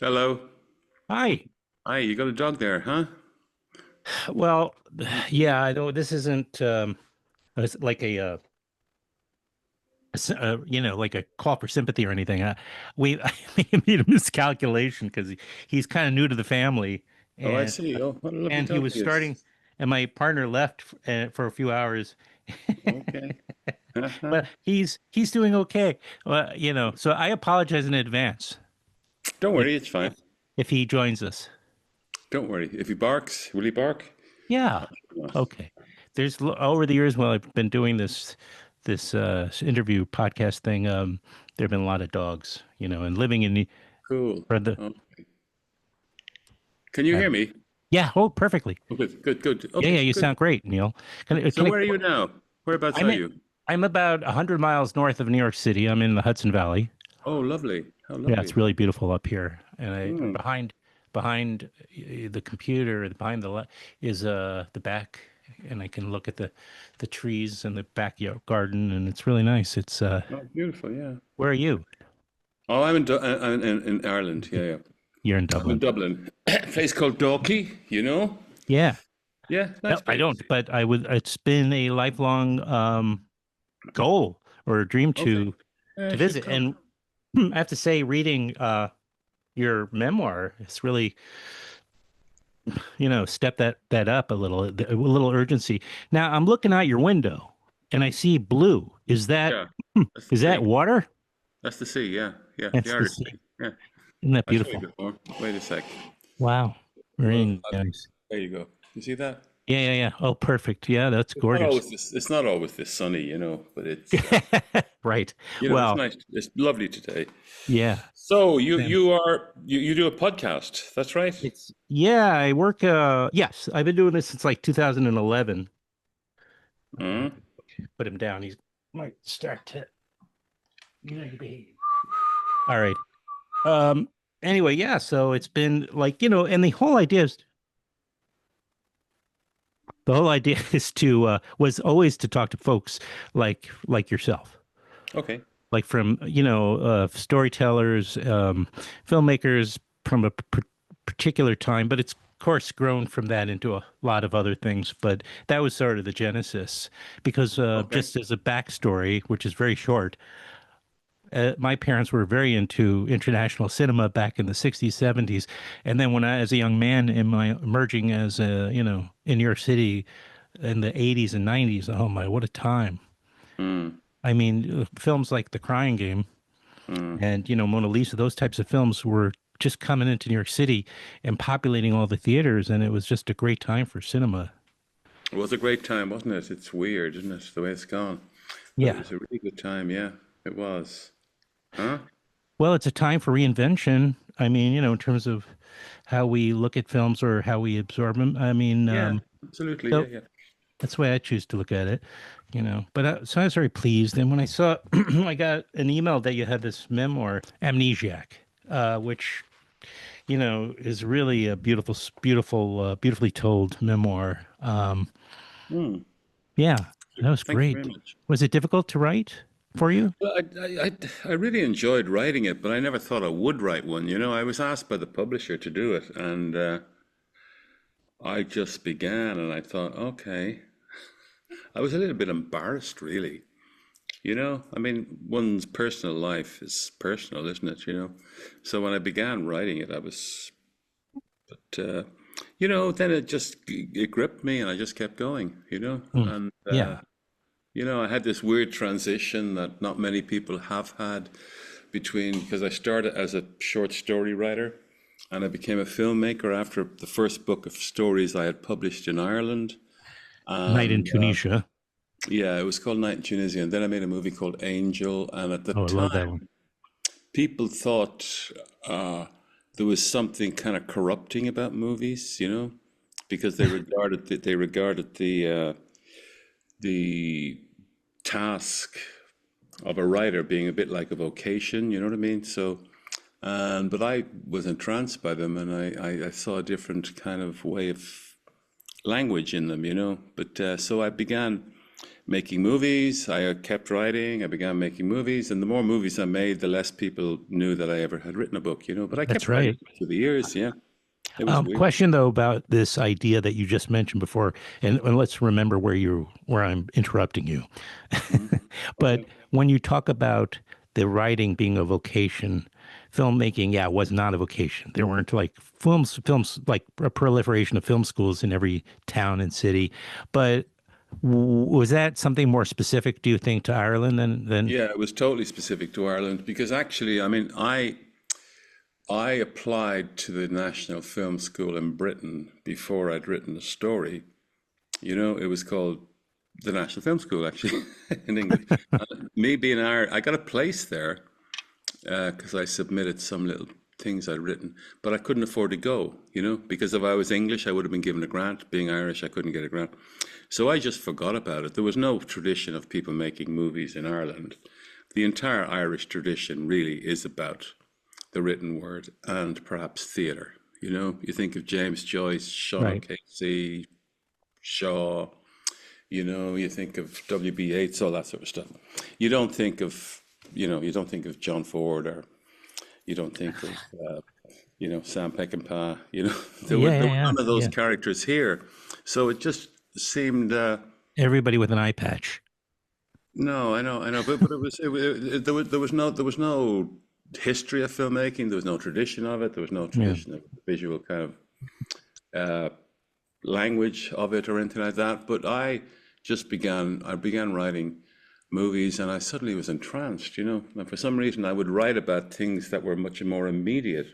Hello. Hi. Hi, you got a dog there, huh? Well, yeah, I know this isn't it's like like a call for sympathy or anything. We I made a miscalculation because he's kind of new to the family, Oh, I and see. Oh, what a lovely and he dog was he is. starting, and my partner left for a few hours, Okay. Uh-huh. but he's doing okay. So I apologize in advance Don't if worry, it's fine. if he joins us. Don't worry. If he barks, will he bark? Yeah. No. Okay. Over the years while I've been doing this interview podcast thing, there have been a lot of dogs, and living in the Cool. or the Oh. Can you uh, hear me? yeah, oh, perfectly. Oh, good, good, good. Yeah, Okay, yeah, you good. sound great, Neil. So Can I where are you now? Whereabouts I'm are in, you? I'm about 100 miles north of New York City. I'm in the Hudson Valley. Oh, lovely. How Yeah, it's lovely. really beautiful up here. And Hmm. behind the computer, behind is the back, and I can look at the trees and the backyard garden, and it's really nice. It's Oh, beautiful, yeah. Where are you? Oh, I'm in Ireland. Yeah, yeah. You're in I'm in Dublin. Dublin. A place called Dalkey, you know? Yeah. Yeah, No, nice I place. don't, but I would. It's been a lifelong goal or a dream Okay. Yeah, to I should visit. come. And I have to say, reading your memoir, it's really, step that up a little urgency. Now I'm looking out your window and I see blue. Yeah, that's the Is that sea. water? That's the sea, yeah. Yeah, the That's the Irish sea. Sea. Yeah. Isn't that I'll show you a beautiful? bit more. Wait a sec. Wow. Well, Very nice. there you go. You see that? Yeah, yeah, yeah. Oh, perfect. Yeah, that's gorgeous. It's not always this sunny, but it's Right. it's Well, nice. It's lovely today. yeah. So you do a podcast. That's right? Yeah, I work yes, I've been doing this since like 2011. Uh, Hmm. Put him down. He's might start to All right. Um anyway, yeah, so it's been like, and the whole idea is to was always to talk to folks like yourself. Okay. Like from, storytellers, filmmakers from a particular time, but it's of course grown from that into a lot of other things. But that was sort of the genesis, because Okay. just as a backstory, which is very short, my parents were very into international cinema back in the 60s, 70s. And then when I, as a young man, in my emerging as in New York City in the 80s and 90s, oh my, what a time. Mm, I mean, films like The Crying Game mm. and Mona Lisa, those types of films were just coming into New York City and populating all the theaters, and it was just a great time for cinema. It was a great time, wasn't it? It's weird, isn't it, the way it's gone? But it Yeah. was a really good time, yeah. It was. Huh? Well, it's a time for reinvention. I mean, in terms of how we look at films or how we absorb them. I mean, Yeah, absolutely. Yeah, so yeah. that's the way I choose to look at it. But so I was very pleased. And when I saw, I got an email that you had this memoir, Amnesiac, which is really a beautifully told memoir. Hmm. Yeah, that was Thank you very great. much. Was it difficult to write for you? Well, I really enjoyed writing it, but I never thought I would write one. I was asked by the publisher to do it, and I just began, and I thought, okay. I was a little bit embarrassed, really. I mean, one's personal life is personal, isn't it? So when I began writing it, I was, but then it gripped me, and I just kept going. Mm. And Yeah. I had this weird transition that not many people have had between because I started as a short story writer, and I became a filmmaker after the first book of stories I had published in Ireland. Night in And Tunisia. yeah, it was called Night in Tunisia. And then I made a movie called Angel. And at the Oh, I love that one. time, people thought there was something kind of corrupting about movies, because they regarded the task of a writer being a bit like a vocation, you know what I mean? So, but I was entranced by them, and I saw a different kind of way of language in them, you know. But so I began making movies. I kept writing. I began making movies, and the more movies I made, the less people knew that I ever had written a book, you know. But I That's kept writing right. through the years. Yeah, it was weird. Question though about this idea that you just mentioned before, and let's remember where I'm interrupting you. Mhm. But Okay. when you talk about the writing being a vocation, filmmaking, yeah, was not a vocation. There weren't like films like a proliferation of film schools in every town and city. But was that something more specific, do you think, to Ireland than Yeah, it was totally specific to Ireland because actually, I mean, I applied to the National Film School in Britain before I'd written the story. You know, it was called the National Film School actually in English. Me being Irish, I got a place there because I submitted some little things I'd written, but I couldn't afford to go, you know, because if I was English, I would have been given a grant. Being Irish, I couldn't get a grant. So I just forgot about it. There was no tradition of people making movies in Ireland. The entire Irish tradition really is about the written word and perhaps theatre. You know, you think of James Joyce, Sean right? O'Casey, Shaw, you know, you think of W.B. Yeats, all that sort of stuff. You don't think of, you know, you don't think of John Ford or you don't think of, you know, Sam Peckinpah. You know, Yeah, there yeah, were yeah, none of those yeah. characters here, so it just seemed. Everybody with an eye patch. No, I know, but there was no history of filmmaking. There was no tradition of it. There was no Yeah. tradition of visual kind of uh, language of it or anything like that. But I began writing movies, and I suddenly was entranced. You know, and for some reason, I would write about things that were much more immediate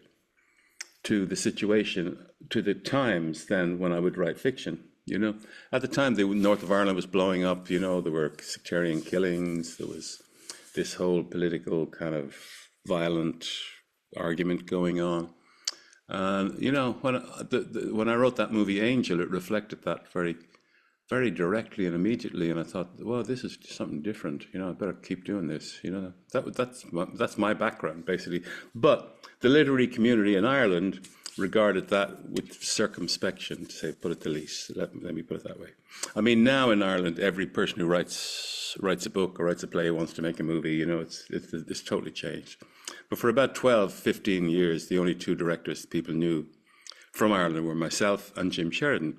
to the situation, to the times than when I would write fiction. You know, at the time, the north of Ireland was blowing up. You know, there were sectarian killings. There was this whole political kind of violent argument going on. And you know, when I wrote that movie Angel, it reflected that very directly and immediately. And I thought, well, this is something different. You know, I better keep doing this. You know, that's my background basically. But the literary community in Ireland regarded that with circumspection, to say, put it the least. Let me put it that way. I mean, now in Ireland, every person who writes a book or writes a play wants to make a movie. You know, it's totally changed. But for about 12, 15 years, the only two directors people knew from Ireland were myself and Jim Sheridan.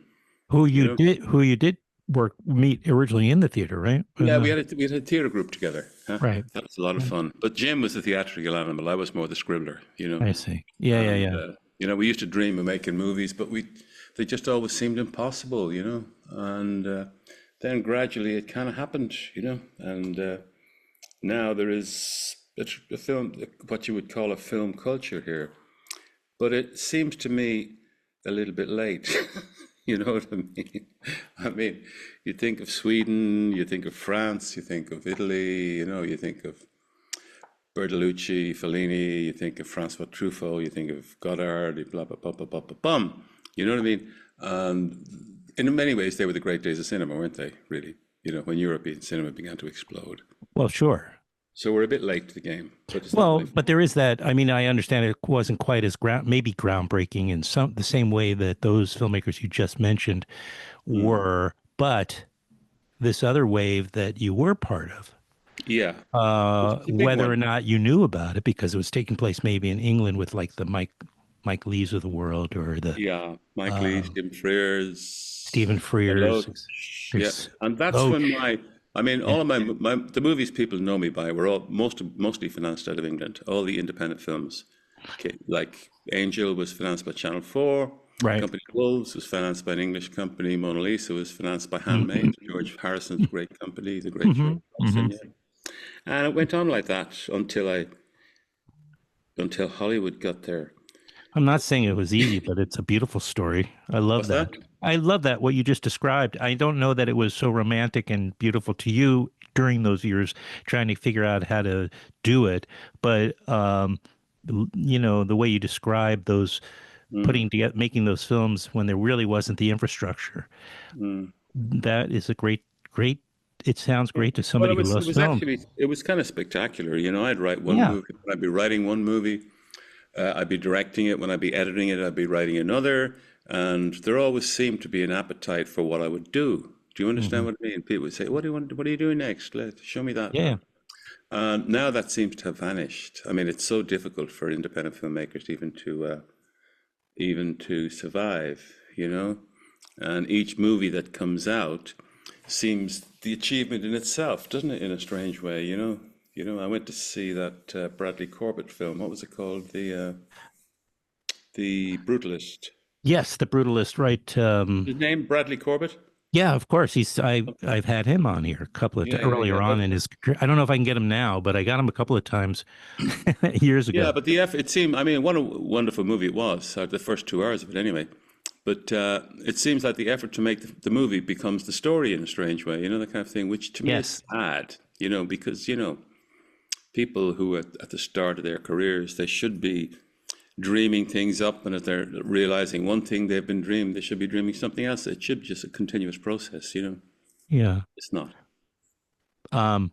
You know, Who you did work meet originally in the theater, right? yeah, we had a theatre group together. Huh? Right. That was a lot of Right. fun. But Jim was the theatrical animal. I was more the scribbler. You know, I see. Yeah, yeah, and yeah. you know, we used to dream of making movies, but they just always seemed impossible. You know, and then gradually it kind of happened. You know, and now there is a film, what you would call a film culture here, but it seems to me a little bit late. You know what I mean? I mean, you think of Sweden, you think of France, you think of Italy, you know, you think of Bertolucci, Fellini, you think of Francois Truffaut, you think of Godard, blah, blah, blah, blah, blah, blah, bum. You know what I mean? And in many ways, they were the great days of cinema, weren't they, really? You know, when European cinema began to explode. Well, sure. So we're a bit late to the game, but it's not Well, my but fault. there is that. I mean, I understand it wasn't quite as maybe groundbreaking in the same way that those filmmakers you just mentioned Mm. were, but this other wave that you were part of, Yeah, which is a big whether or one. not you knew about it because it was taking place maybe in England with like the Mike Lees of the world or the Yeah, Mike Leach, um, Jim Frears, Stephen Frears. yeah, There's and that's when Loach. I mean, Yeah. all of the movies people know me by were all mostly financed out of England. All the independent films, okay, like Angel was financed by Channel 4, Right. Company of Wolves was financed by an English company, Mona Lisa was financed by Mm-hmm. Handmade, George Harrison's great company, the great Hmm. George Hmm. Harrison, yeah. And it went on like that until Hollywood got there. I'm not saying it was easy, but it's a beautiful story. I love What's that? that. I love that what you just described. I don't know that it was so romantic and beautiful to you during those years trying to figure out how to do it, but you know, the way you describe those Mm, putting together making those films when there really wasn't the infrastructure. mm, That is a great it sounds Yeah. great to Well, somebody who it loves was film. actually it was kind of spectacular. I'd write one Yeah. movie, I'd be writing one movie, I'd be directing it. When I'd be editing it, I'd be writing another, and there always seemed to be an appetite for what I would do. Do you understand Hmm. what I mean? People would say, "What do you want? What are you doing next? Show me that." Yeah. And now that seems to have vanished. I mean, it's so difficult for independent filmmakers even to survive, And each movie that comes out seems the achievement in itself, doesn't it? In a strange way, I went to see that Bradley Corbett film. What was it called? The Brutalist. Yes, the brutalist, right? His name Bradley Corbett. Yeah, of course. I've had him on here a couple of Yeah, yeah, earlier yeah. on in his career. I don't know if I can get him now, but I got him a couple of times years Yeah, ago. but the effort, it seemed, I mean, what a wonderful movie it was, the first 2 hours of it anyway. But it seems like the effort to make the movie becomes the story in a strange way, that kind of thing, which to me is Yes. sad, because, people who are at the start of their careers, they should be dreaming things up. And if they're realizing one thing they've been dreaming, they should be dreaming something else. It should be just a continuous process. Yeah. It's not. Um,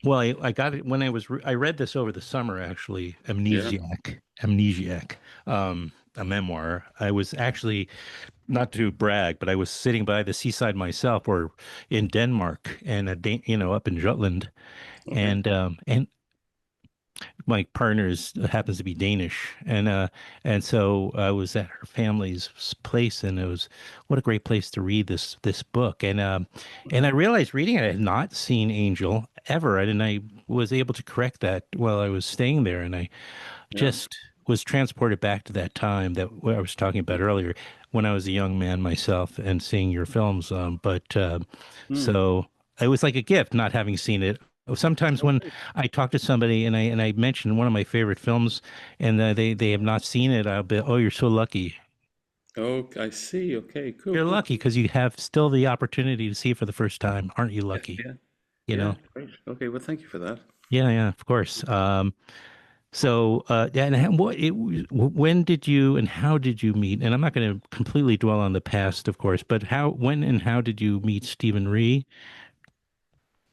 well, I got it when I read this over the summer, actually, Yeah. Amnesiac, a memoir. I was actually, not to brag, but I was sitting by the seaside myself, or in Denmark, and up in Jutland, Okay. and my happens to be Danish, and so I was at her family's place, and it was what a great place to read this book, and I realized reading it, I had not seen Angel ever, and I was able to correct that while I was staying there, and I Yeah. just was transported back to that time that what I was talking about earlier, when I was a young man myself and seeing your films. But Hmm. so it was like a gift not having seen it. Sometimes when Okay. I talk to somebody and I mention one of my favorite films and they have not seen it, I'll be, oh, you're so lucky. Oh, I see. Okay. Cool, You're cool, lucky cool. because you have still the opportunity to see it for the first time. Aren't you Yeah, lucky? yeah, You yeah. know? Great. Okay. Well, thank you for that. Yeah, yeah, of course. So, yeah, and when did you and how did you meet? And I'm not going to completely dwell on the past, of course, but when and how did you meet Stephen Ree?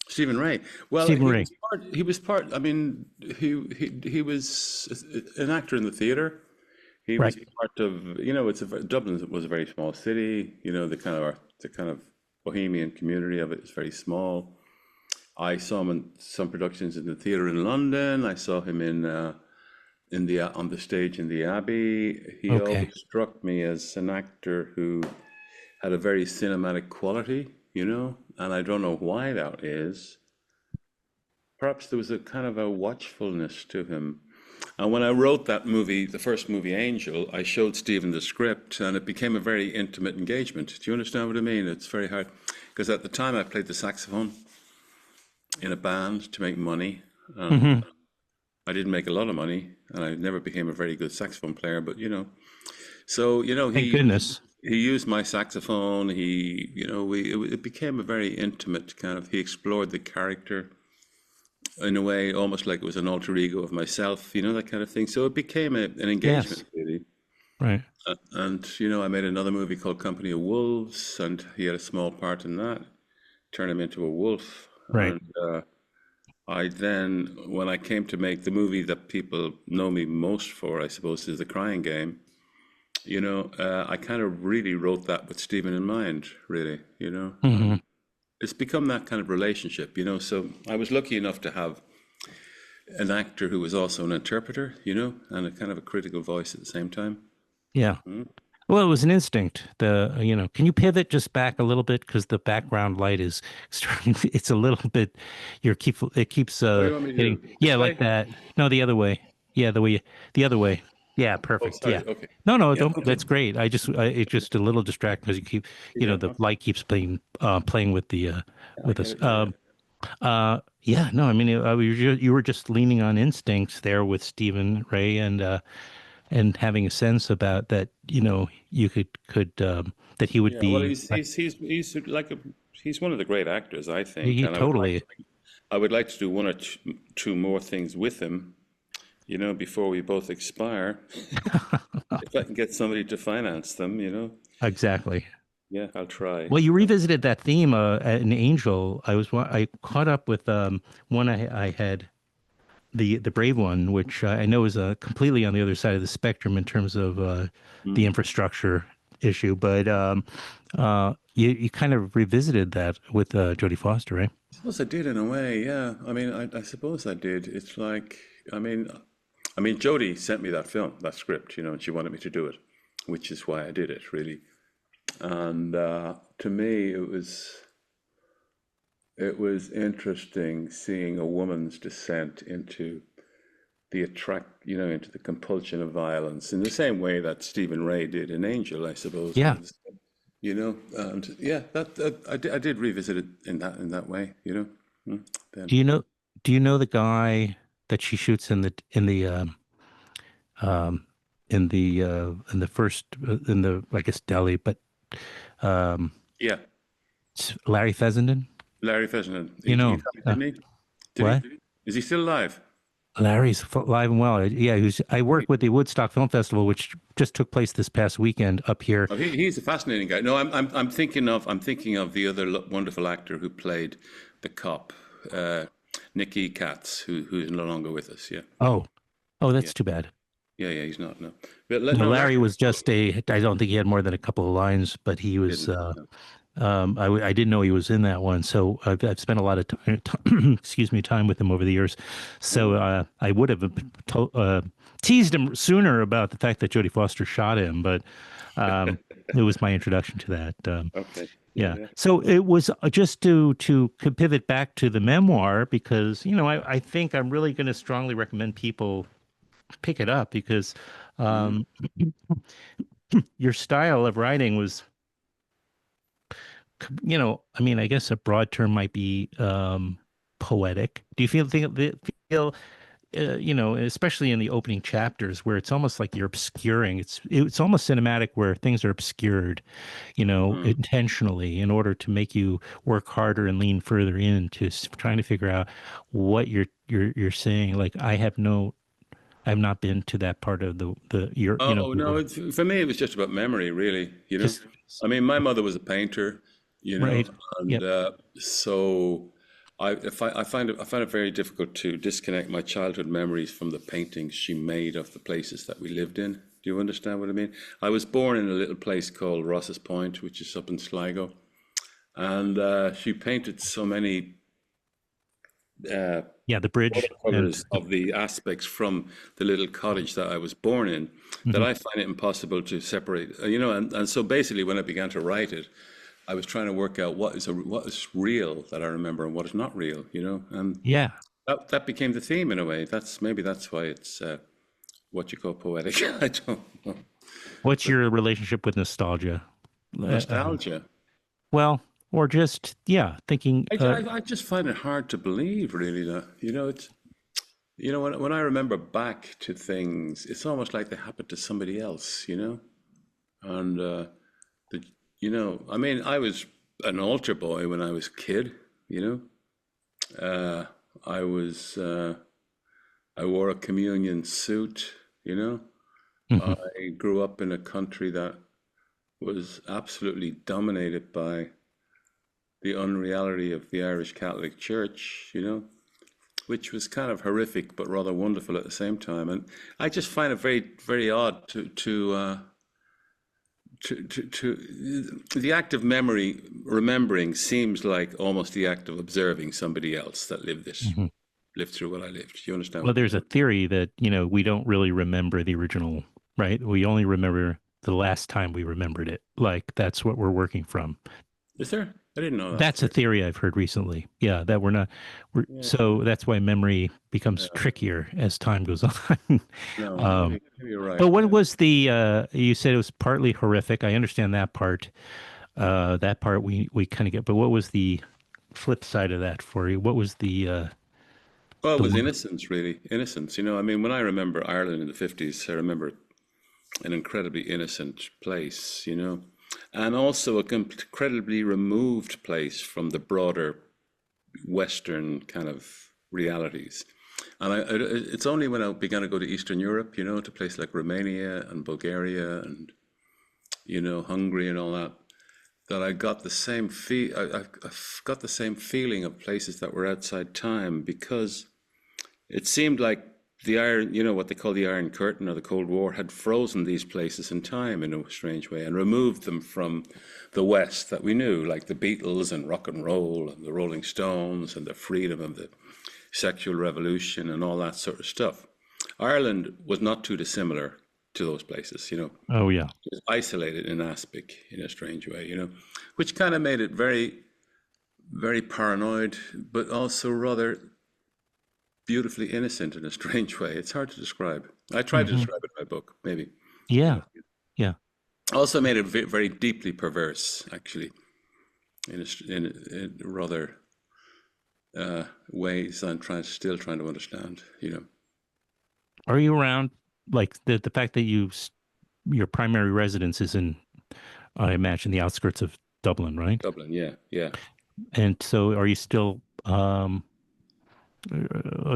Stephen Ray. Well, Stephen he Ray, was part. He was part. I mean, he was an actor in the theater. He right? was part of. Dublin was a very small city. The kind of bohemian community of it is very small. I saw him in some productions in the theater in London. I saw him on the stage in the Abbey. He Okay, always struck me as an actor who had a very cinematic quality, and I don't know why that is. Perhaps there was a kind of a watchfulness to him. And when I wrote that movie, the first movie, Angel, I showed Stephen the script, and it became a very intimate engagement. Do you understand what I mean? It's very hard. Because at the time, I played the saxophone in a band to make money. And hmm. I didn't make a lot of money, and I never became a very good saxophone player, but. So, Thank he goodness. he used my saxophone. It became a very intimate kind of. He explored the character in a way, almost like it was an alter ego of myself, that kind of thing. So it became an Yes, engagement, really. right, And I made another movie called Company of Wolves, and he had a small part in that. Turned him into a wolf, right. and I then, when I came to make the movie that people know me most for, I suppose, is The Crying Game. I kind of really wrote that with Stephen in mind, really. Hmm. It's become that kind of relationship. So I was lucky enough to have an actor who was also an interpreter, and a kind of a critical voice at the same time. Yeah. Mm. Well, it was an instinct. Can you pivot just back a little bit because the background light is starting. It's a little bit. It keeps What do you want me to hitting. do? Yeah, This like way? that. No, the other way. Yeah, the other way. Yeah, Oh, perfect. Yeah. sorry. Okay. No, no, Yeah. don't. Okay. That's great. It's just a little distracting because Yeah. the Okay. light keeps playing with the I with get us. it. Yeah. Yeah. Yeah. No, I mean, you were just leaning on instincts there with Stephen Ray and having a sense about that, you could that he would Yeah. Well, be. he's like he's one of the great actors, I think, He and I would like totally. to do one or two more things with him, before we both expire. If I can get somebody to finance them. Exactly. Yeah, I'll try. Well, you revisited that theme in Angel. I caught up with one I had, the Brave one, which I know is completely on the other side of the spectrum in terms of the Mm. infrastructure issue, but you kind of revisited that with Jodie Foster, right? I suppose I did in a way, yeah. I mean, I suppose I did. It's like, I mean, Jodie sent me that film, that script, and she wanted me to do it, which is why I did it, really. And to me, it was interesting seeing a woman's descent into into the compulsion of violence in the same way that Stephen Ray did in Angel, I suppose. Yeah. And yeah, I did revisit it in that way, then. Do you know do you know the guy that she shoots um in the first in the I guess Delhi, but um Yeah, Larry Fessenden? Larry Fessenden, You he know, died, didn't he? Did what? he? Is he still alive? Larry's alive and well. Yeah, I work with the Woodstock Film Festival, which just took place this past weekend up here. Oh, he's a fascinating guy. No, I'm thinking of the other wonderful actor who played the cop, uh, Nicky Katz, who's no longer with us. Yeah, Oh, oh, yeah, that's too bad. yeah. He's not, no. But No, no, Larry Larry was just I don't think he had more than a couple of lines, but he was, didn't. No, I didn't know he was in that one. So I've spent a lot of time, excuse me, time with him over the years. So no. I would have teased him sooner about the fact that Jodie Foster shot him, but it was my introduction to that. Okay. Yeah, Yeah. yeah. So it was just to pivot back to the memoir because, I think I'm really going to strongly recommend people pick it up because Mm. um, your style of writing was, I mean, I guess a broad term might be poetic. Do you feel especially in the opening chapters where it's almost like you're obscuring. It's almost cinematic where things are obscured, Mm. intentionally in order to make you work harder and lean further into trying to figure out what you're saying. Like I've not been to that part of the your Oh the no, world. for me it was just about memory, really. Just I mean, my mother was a painter, right. and Yep. so I find it very difficult to disconnect my childhood memories from the paintings she made of the places that we lived in. Do you understand what I mean? I was born in a little place called Ross's Point, which is up in Sligo, and she painted so many uh, Yeah, the bridge and watercolors of the aspects from the little cottage that I was born in that mhm. I find it impossible to separate. And so basically, when I began to write it, I was trying to work out what is real that I remember and what is not real. And Yeah. that became the theme in a way. That's why it's what you call poetic. I don't know, What's but your relationship with nostalgia? Uh, nostalgia. well, or just yeah, thinking. I just find it hard to believe, really, that it's when I remember back to things, it's almost like they happened to somebody else. And the I mean, I was an altar boy when I was a kid. You know, I was I wore a communion suit. You know, Mhm. I grew up in a country that was absolutely dominated by the unreality of the Irish Catholic Church. Which was kind of horrific but rather wonderful at the same time. And I just find it very, very odd to the act of remembering seems like almost the act of observing somebody else that Mhm. lived through what I lived. Do you understand Well, what I there's mean? a theory that, we don't really remember the original, right? We only remember the last time we remembered it. Like that's what we're working from. Is there? I didn't know that That's a theory. theory I've heard recently. Yeah, that Yeah, so that's why memory becomes yeah. trickier as time goes on. No, Um, maybe you're right. but what Yeah. was you said it was partly horrific. I understand that part. That part we kind of get, but what was the flip side of that for you? What was Well, it the was one? innocence, really. Innocence. I mean, when I remember Ireland in the 50s, I remember an incredibly innocent place. And also a incredibly removed place from the broader Western kind of realities. And it's only when I began to go to Eastern Europe, to places like Romania and Bulgaria and, Hungary and all that, that I got the same I've got the same feeling of places that were outside time, because it seemed like the iron, you know, what they call the Iron Curtain or the Cold War, had frozen these places in time in a strange way and removed them from the West that we knew, like the Beatles and rock and roll and the Rolling Stones and the freedom of the sexual revolution and all that sort of stuff. Ireland was not too dissimilar to those places, you know. Oh yeah. It was isolated in aspic in a strange way, you know, which kind of made it very, very paranoid, but also rather beautifully innocent in a strange way. It's hard to describe. I tried to Hmm. describe it in my book, maybe. You Yeah. know, Yeah. also made it very deeply perverse, actually, in rather ways I'm still trying to understand. You know, Are you around like the fact that your primary residence is in, I imagine, the outskirts of Dublin, right? Dublin. Yeah, yeah. And so are you still are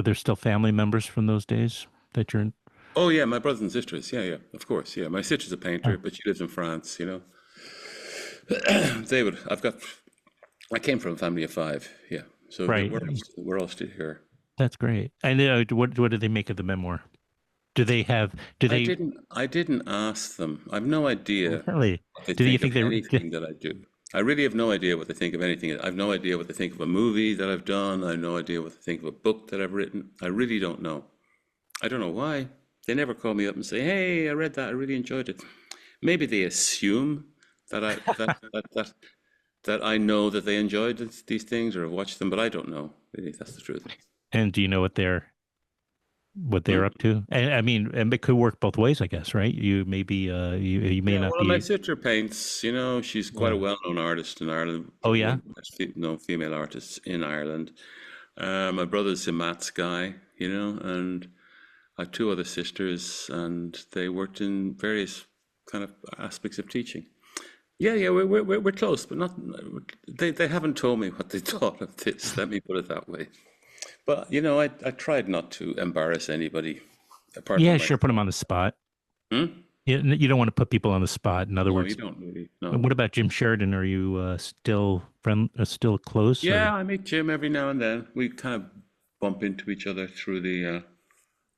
there still family members from those days that you're in? Oh, yeah. My brothers and sisters. Yeah, yeah. Of course. Yeah. My sister's a Oh, painter, but she lives in France. You know, they would. I've got. I came from a family of five. Yeah. So right. we're all still here. That's great. And what do they make of the memoir? Do they I didn't ask them. I've no idea really? what they Do you think of think anything that I do. I really have no idea what they think of anything. I've no idea what they think of a movie that I've done. I have no idea what they think of a book that I've written. I really don't know. I don't know why. They never call me up and say, "Hey, I read that. I really enjoyed it." Maybe they assume that I that I know that they enjoyed these things or have watched them, but I don't know. Really, that's the truth. and do you know what they're Hmm. up to? And I mean, and it could work both ways, I guess, right? You maybe you may Yeah, not well, my be. sister paints. You know, she's quite a Yeah. well-known artist in Ireland, Oh probably one yeah. of the best known female artists in Ireland. My brother's a maths guy, you know, and I have two other sisters, and they worked in various kind of aspects of teaching. Yeah, yeah, we're close, but not. They haven't told me what they thought of this. Let me put it that way. But you know, I tried not to embarrass anybody apart Yeah, from sure. Put them myself. on the spot. Hmm? You don't want to put people on the spot. In other No, you words, don't really. No. what about Jim Sheridan? Are you still close Yeah, or? I meet Jim every now and then. We kind of bump into each other through the,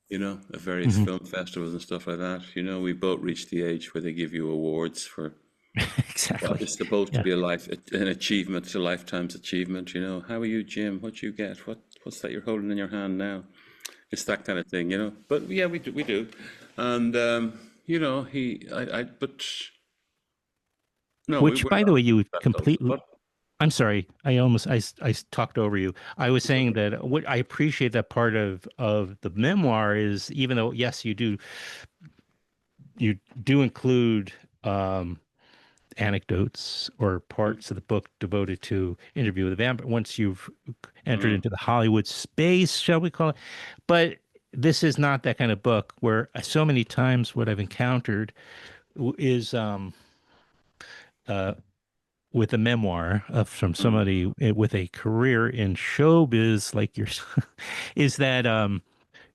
you know, at various Mhm. film festivals and stuff like that. You know, we both reached the age where they give you awards for what Exactly. is supposed to Yeah. be a life, an achievement, it's a lifetime's achievement. You know, how are you, Jim? What you get? What's that you're holding in your hand now? It's that kind of thing, you know. But yeah, we do, and you know, but no, Which, we're by the not way, you that close. completely. But I'm sorry. I talked over you. I was it's saying okay. that what I appreciate that part of the memoir is even though yes, you do include um, anecdotes or parts of the book devoted to interview with a vampire once you've entered Mm-hmm. into the Hollywood space, shall we call it? But this is not that kind of book where so many times what I've encountered is uh, with a memoir from somebody with a career in showbiz like yours is that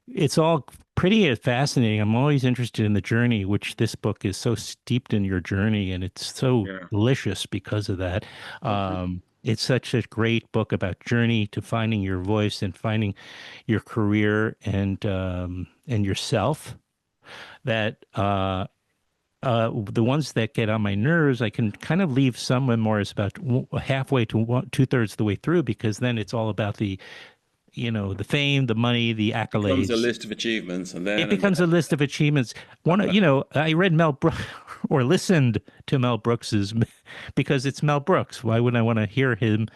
it's all pretty fascinating. I'm always interested in the journey, which this book is so steeped in your journey, and it's so Yeah. delicious because of that. Oh, thank you. It's such a great book about journey to finding your voice and finding your career and yourself. That the ones that get on my nerves, I can kind of leave some memoirs about halfway to two-thirds of the way through because then it's all about the fame, the money, the Becomes a accolades. list of achievements, It and then. becomes a list of achievements. I read Mel Brooks or listened to Mel Brooks's because it's Mel Brooks. Why wouldn't I want to hear him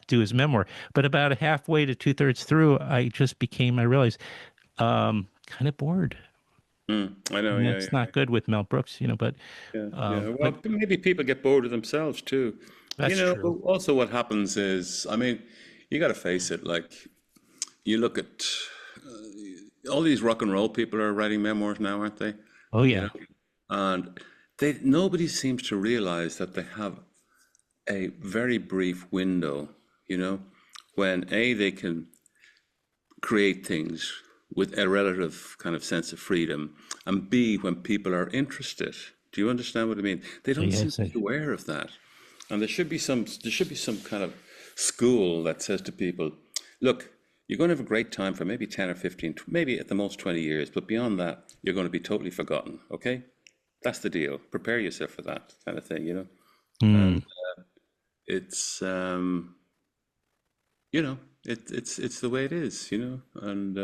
do his memoir? But about halfway to two-thirds through, I realized, kind of bored. I know, And yeah, that's yeah, not good with Mel Brooks, but, yeah, yeah. but Well, maybe people get bored of themselves too. You that's know, but true. also what happens is, I mean, you got to face it. Like, you look at all these rock and roll people are writing memoirs now, aren't they? Oh You know, yeah. and nobody seems to realize that they have a very brief window, you know, when they can create things with a relative kind of sense of freedom, and B, when people are interested. Do you understand what I mean? They don't seem Yes. to be aware of that. And there should be some kind of school that says to people, look, you're going to have a great time for maybe 10 or 15, maybe at the most 20 years, but beyond that, you're going to be totally forgotten. Okay? That's the deal. Prepare yourself for that kind of thing, you know? Mm, And it's it's the way it is, you know. And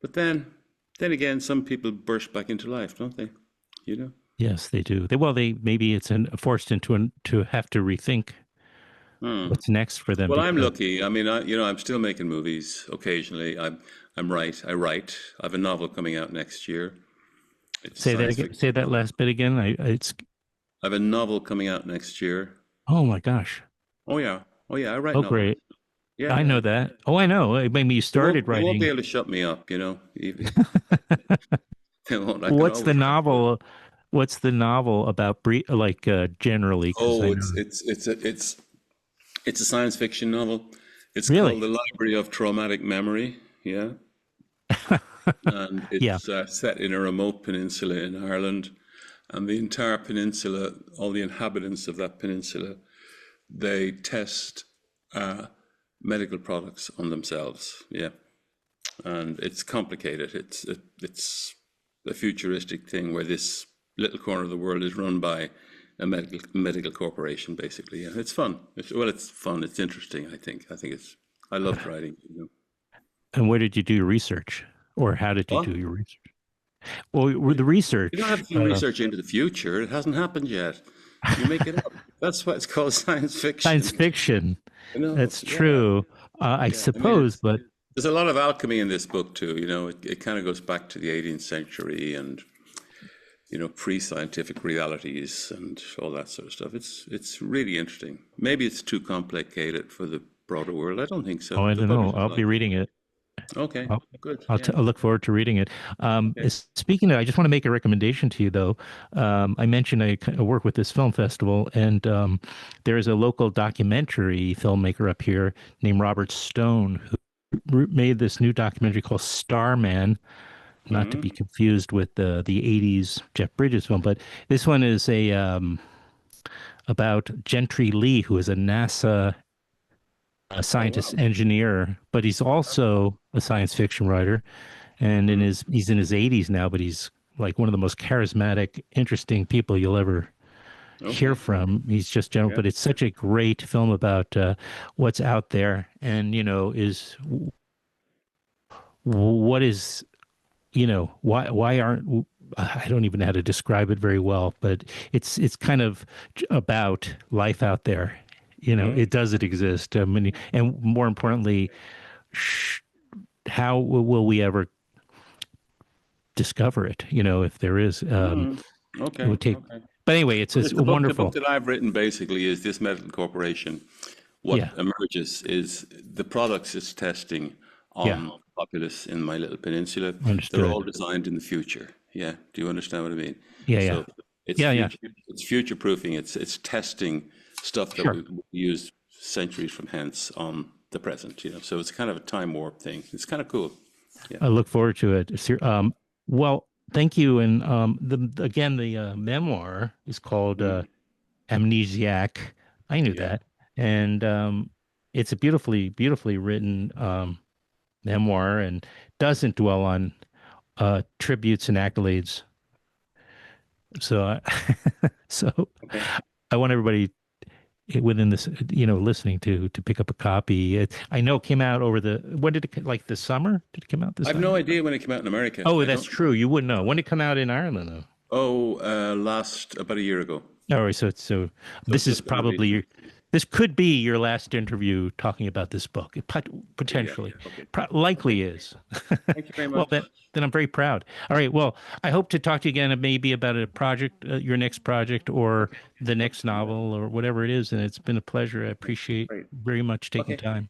but then again, some people burst back into life, don't they? You know. yes, they do. They maybe it's forced into to have to rethink Hmm. what's next for them Well, I'm because lucky. I mean, I'm still making movies occasionally. I'm right. I write. I have a novel coming out next year. It's a say that science again, say fiction that novel. last bit again. It's I have a novel coming out next year. oh my gosh. Oh yeah. Oh yeah. I write Oh novels. great. Yeah, I yeah. know that. Oh, I know. Maybe you They won't. started They won't be writing. able to shut me up. You know. They won't. I can What's the always write more. novel? What's the novel about like generally because I Oh, know. it's a science fiction novel. It's called Really? The Library of Traumatic Memory. Yeah, and Yeah. it's set in a remote peninsula in Ireland, and the entire peninsula, all the inhabitants of that peninsula, they test uh, medical products on themselves. Yeah, and it's complicated. It's a futuristic thing where this little corner of the world is run by a medical corporation, basically. Yeah, it's fun. It's fun. It's interesting. I loved writing. You know. And where did you do your research? Or how did you What? do your research? Well, with the You don't have research, to do research into the future. It hasn't happened yet. You make it up. That's why it's called science science fiction. fiction, You know? that's Yeah, true. I yeah. I mean, suppose, but there's a lot of alchemy in this book too. You know, it kind of goes back to the 18th century and pre-scientific realities and all that sort of stuff. It's really interesting. Maybe it's too complicated for the broader world. I don't think so. oh, I The don't know. publishers I'll be like it. reading it. Okay, I'll, good. Yeah. I'll look forward to reading it. Okay. Speaking of, I just want to make a recommendation to you, though. I mentioned I work with this film festival, and there is a local documentary filmmaker up here named Robert Stone who made this new documentary called Starman, not to be Hmm. confused with the '80s Jeff Bridges film, but this one is a about Gentry Lee, who is a NASA Oh scientist wow. engineer, but he's also a science fiction writer. And Hmm. he's in his 80s now, but he's like one of the most charismatic, interesting people you'll ever hear Okay. from. He's just general, Yeah. but it's such a great film about what's out there, and is what is why aren't I don't even know how to describe it very well, but it's kind of about life out there. Hmm. It exist. I mean, and more importantly, sh how will we ever discover it? If there is, Hmm. it Okay. would take. Okay. But anyway, it's The book wonderful. that I've written basically is this medical corporation. What Yeah, emerges is the products it's testing yeah, on populace in my little peninsula. They're all understood. designed in the future. Yeah. Do you understand what I mean? Yeah, yeah, So it's yeah, yeah. future proofing. It's testing stuff that Sure. we use centuries from hence on the present. So it's kind of a time warp thing. It's kind of cool. Yeah. I look forward to it. Well, thank you. And the memoir is called Mm. Amnesiac. I knew Yeah. that, and it's a beautifully written memoir, and doesn't dwell on tributes and accolades. So, so Okay. I want everybody within this, listening to pick up a copy. I know it came out over when did like the summer? Did it come out this I've no summer? idea when it came out in America. Oh, I that's don't. true. You wouldn't know. When did it come out in Ireland, though? Oh, last about a year ago. All right, so So it's this is just been probably released. this could be your last interview talking about this book. Yeah. Potentially, Yeah. Okay. Okay. likely is. Thank you very Well, much. then I'm very proud. All right, well, I hope to talk to you again, maybe about a project, your next project, or Okay. the next Let's do that. novel, or whatever it is. And it's been a pleasure. I Okay. appreciate Great. very much taking Okay. time.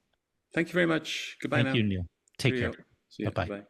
Thank you very much. Goodbye Thank now. you, Neil. Take care. Cheerio. See Bye you. bye. Bye.